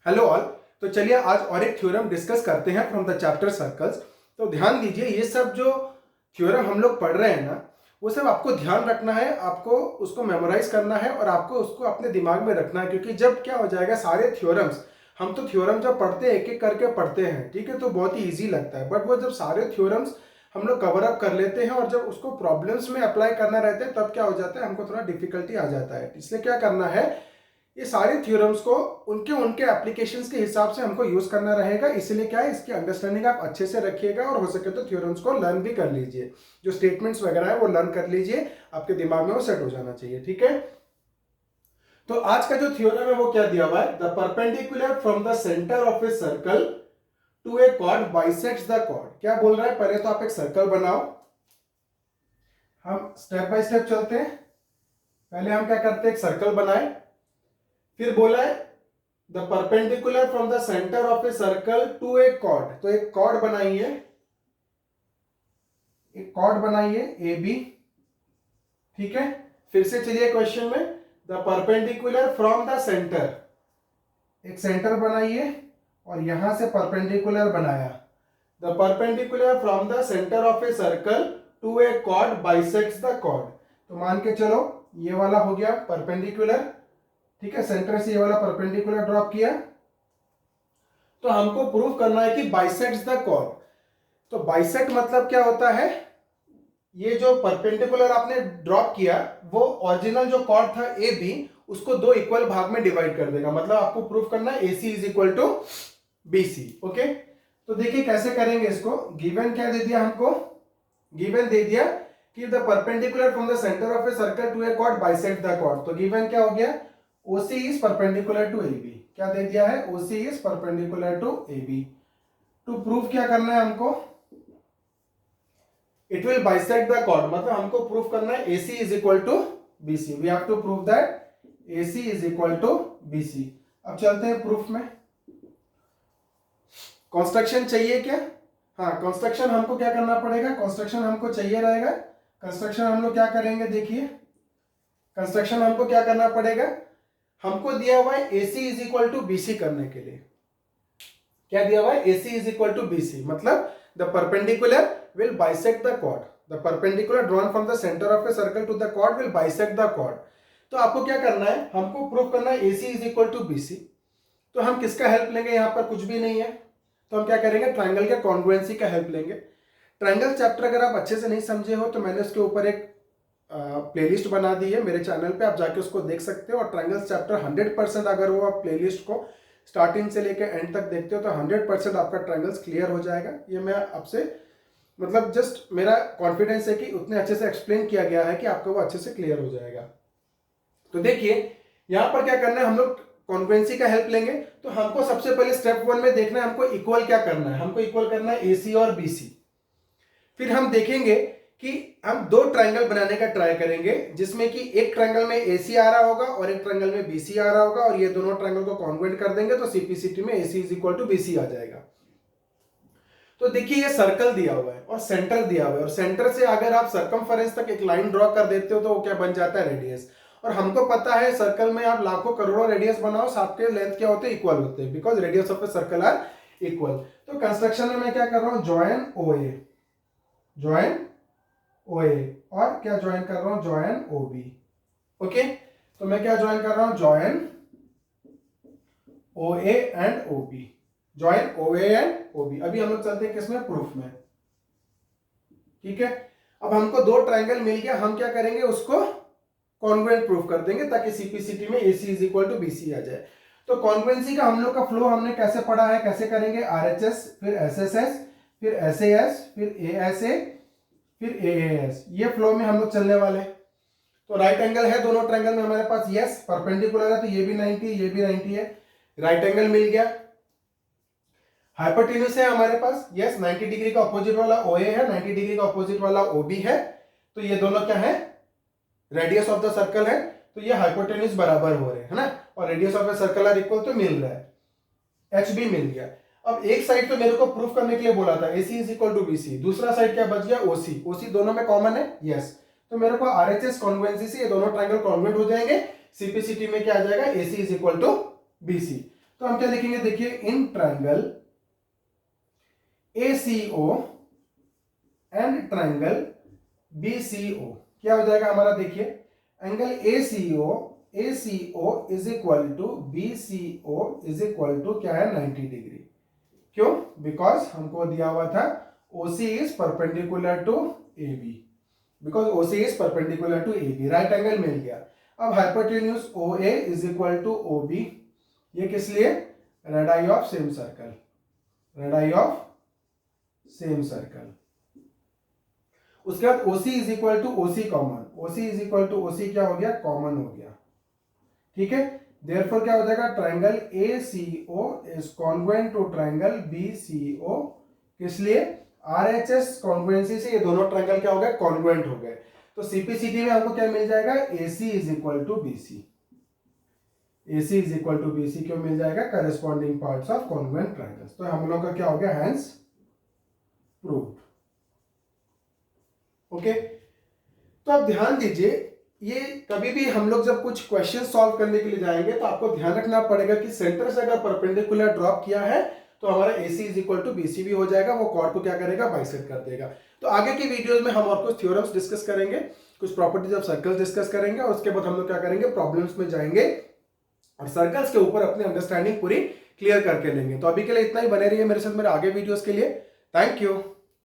Hello all. तो चलिए आज और एक थ्योरम डिस्कस करते हैं फ्रॉम द चैप्टर सर्कल्स। तो ध्यान दीजिए, ये सब जो थ्योरम हम लोग पढ़ रहे हैं ना, वो सब आपको ध्यान रखना है, आपको उसको मेमोराइज करना है और आपको उसको अपने दिमाग में रखना है। क्योंकि जब क्या हो जाएगा, सारे थ्योरम्स हम तो थ्योरम जब पढ़ते हैं एक एक करके पढ़ते हैं, ठीक है, तो बहुत ही ईजी लगता है। बट वो जब सारे थ्योरम्स हम लोग कवर अप कर लेते हैं और जब उसको प्रॉब्लम्स में अप्लाई करना रहता है, तब क्या हो जाता है, हमको थोड़ा डिफिकल्टी आ जाता है। इसलिए क्या करना है, ये सारे थ्योरम्स को उनके उनके एप्लीकेशंस के हिसाब से हमको यूज करना रहेगा। इसलिए क्या है, इसकी अंडरस्टैंडिंग आप अच्छे से रखिएगा और हो सके तो थ्योरम्स को लर्न भी कर लीजिए। जो स्टेटमेंट्स वगैरह है वो लर्न कर लीजिए, आपके दिमाग में वो सेट हो जाना चाहिए, ठीक है। तो आज का जो थ्योरम है वो क्या दिया हुआ है, the perpendicular from the centre of a circle to a chord bisects the chord. क्या बोल रहा है, पहले तो आप एक सर्कल बनाओ। हम स्टेप बाय स्टेप चलते हैं। पहले हम क्या करते हैं, एक सर्कल बनाए। फिर बोला है the perpendicular from the centre of a circle to a chord. तो एक कॉर्ड बनाइए, एक कॉर्ड बनाइए ए बी, ठीक है। फिर से चलिए क्वेश्चन में, the perpendicular from the centre, एक सेंटर बनाइए और यहां से परपेंडिकुलर बनाया। The perpendicular from the centre of a circle to a chord bisects the chord. तो मान के चलो ये वाला हो गया परपेंडिकुलर, ठीक है। सेंटर से ये वाला परपेंडिकुलर ड्रॉप किया। तो हमको प्रूव करना है कि बाइसेक्ट्स द कॉर्ड। तो बाइसेक्ट मतलब क्या होता है, ये जो परपेंडिकुलर आपने ड्रॉप किया वो ओरिजिनल जो कॉर्ड था ए बी, उसको दो इक्वल भाग में डिवाइड कर देगा। मतलब आपको प्रूव करना है A C is equal to B C, okay. तो देखिए कैसे करेंगे इसको। गिवन क्या दे दिया हमको, गिवन दे दिया कि the perpendicular from the centre of a circle to a chord bisect the chord. तो गिवन क्या हो गया, OC is perpendicular to AB। क्या दे दिया है, OC is perpendicular to AB। To prove क्या करना है हमको, it will bisect the chord. मतलब हमको प्रूव करना है AC is equal to BC। We have to prove that AC is equal to BC। अब चलते हैं प्रूफ में। कंस्ट्रक्शन चाहिए क्या, हाँ कंस्ट्रक्शन हमको क्या करना पड़ेगा, कंस्ट्रक्शन हमको चाहिए रहेगा। कंस्ट्रक्शन हम लोग क्या करेंगे, देखिए कंस्ट्रक्शन हमको क्या करना पड़ेगा, हमको दिया हुआ है AC is equal to BC करने के लिए। क्या दिया हुआ है, AC is equal to BC, मतलब the perpendicular will bisect the chord. The perpendicular drawn from the centre of a circle to the chord will bisect the chord. तो आपको क्या करना है, हमको प्रूव करना है AC is equal to BC। तो हम किसका हेल्प लेंगे, यहां पर कुछ भी नहीं है, तो हम क्या करेंगे, ट्राइंगल के कॉन्ग्रुएंसी का हेल्प लेंगे। ट्राइंगल चैप्टर अगर आप अच्छे से नहीं समझे हो तो मैंने उसके ऊपर एक प्लेलिस्ट बना दी है मेरे चैनल पे, आप जाके उसको देख सकते हो। और ट्राइंगल्स चैप्टर 100% अगर वो आप प्लेलिस्ट को स्टार्टिंग से लेकर एंड तक देखते हो तो 100% आपका ट्राइंगल्स क्लियर हो जाएगा। ये मैं आपसे मतलब जस्ट मेरा कॉन्फिडेंस है कि उतने अच्छे से एक्सप्लेन किया गया है कि आपको वो अच्छे से क्लियर हो जाएगा। तो देखिए यहां पर क्या करना है, हम लोग कॉन्ग्रुएंसी का हेल्प लेंगे। तो हमको सबसे पहले स्टेप 1 में देखना है, हमको इक्वल क्या करना है, हमको इक्वल करना है AC और BC। फिर हम देखेंगे कि हम दो ट्रायंगल बनाने का ट्राई करेंगे, जिसमें कि एक ट्रायंगल में AC आ रहा होगा और एक ट्रायंगल में BC आ रहा होगा, और ये दोनों ट्रायंगल को कॉन्ग्रुएंट कर देंगे तो CPCT में AC is equal to BC आ जाएगा। तो देखिए ये सर्कल दिया हुआ है और सेंटर दिया हुआ है, और सेंटर से अगर आप सर्कमफरेंस तक एक लाइन ड्रॉ कर देते हो तो वो क्या बन जाता है, रेडियस। और हमको पता है सर्कल में आप लाखों करोड़ों रेडियस बनाओ, सबके लेंथ क्या होते हैं, इक्वल होते हैं, because radius of a circle are equal. तो कंस्ट्रक्शन में मैं क्या कर रहा हूं, ज्वाइन OA, ज्वाइन OA, और क्या ज्वाइन कर रहा हूं, ज्वाइन OB, ओके। तो मैं क्या ज्वाइन कर रहा हूं, join OA and OB, join OA and OB। अभी हम लोग चलते हैं किसमें, प्रूफ में, ठीक है। अब हमको दो ट्रायंगल मिल गया, हम क्या करेंगे, उसको कॉन्ग्रुएंट प्रूफ कर देंगे ताकि CPCT में AC is equal to BC आ जाए। तो कॉन्ग्रुएंसी का हम लोग का फ्लो हमने कैसे पढ़ा है, कैसे करेंगे, RHS, फिर SSS, फिर SAS, फिर ASA, फिर AAS, ये फ्लो में हम लोग चलने वाले। तो राइट एंगल है दोनों ट्रायंगल में हमारे पास, यस परपेंडिकुलर है तो ये भी 90, ये भी 90 है, राइट एंगल मिल गया। हाइपोटेन्यूज है हमारे पास, यस 90 डिग्री का ऑपोजिट वाला OA है, 90 डिग्री का ऑपोजिट वाला OB है। तो ये दोनों क्या है, रेडियस ऑफ द सर्कल है, तो ये हाइपोटेन्यूज बराबर हो रहे हैं, है ना। और radius of the circle are equal तो मिल रहा है, H भी मिल गया। अब एक साइड तो मेरे को प्रूफ करने के लिए बोला था AC is equal to BC, दूसरा साइड क्या बच गया, OC दोनों में कॉमन है, यस। तो मेरे को RHS कॉन्ग्रुएंसी से ये दोनों ट्रायंगल कॉन्ग्रुएंट हो जाएंगे, CPCT में क्या आ जाएगा, AC is equal to BC। तो हम क्या लिखेंगे, देखिए in triangle ACO and triangle BCO क्या हो जाएगा हमारा, देखिए angle ACO is equal to BCO is equal to क्या है 90 डिग्री। क्यों? बिकॉज हमको दिया हुआ था OC is perpendicular to AB, because OC is perpendicular to AB, right angle मिल गया। अब hypotenuse OA is equal to OB, ये किस लिए, radii of same circle, radii of same circle. उसके बाद OC is equal to OC common, OC is equal to OC क्या हो गया, कॉमन हो गया, ठीक है। देयरफॉर क्या हो जाएगा, triangle ACO is congruent to triangle BCO, किस लिए, RHS कॉन्ग्रुएंसी से ये दोनों ट्रायंगल क्या हो गए, कॉन्ग्रुएंट हो गए। तो CPCT में हमको क्या मिल जाएगा, AC is equal to BC, AC is equal to BC क्यों मिल जाएगा, corresponding parts of congruent triangles. तो हम लोग का क्या हो गया, हैंस प्रूव्ड। ओके, तो आप ध्यान दीजिए, ये कभी भी हम लोग जब कुछ क्वेश्चन सॉल्व करने के लिए जाएंगे तो आपको ध्यान रखना पड़ेगा कि सेंटर से अगर परपेंडिकुलर ड्रॉप किया है तो हमारा AC is equal to BC भी हो जाएगा, वो कॉर्ड को क्या करेगा, बाइसेक्ट कर देगा। तो आगे की वीडियोस में हम और कुछ थ्योरम्स डिस्कस करेंगे, कुछ प्रॉपर्टीज ऑफ सर्कल्स डिस्कस करेंगे, और उसके बाद हम लोग क्या करेंगे, प्रॉब्लम्स में जाएंगे और सर्कल्स के ऊपर अपनी अंडरस्टैंडिंग पूरी क्लियर करके लेंगे। तो अभी के लिए इतना ही, बने रहिए मेरे साथ मेरे आगे वीडियोस के लिए। Thank you.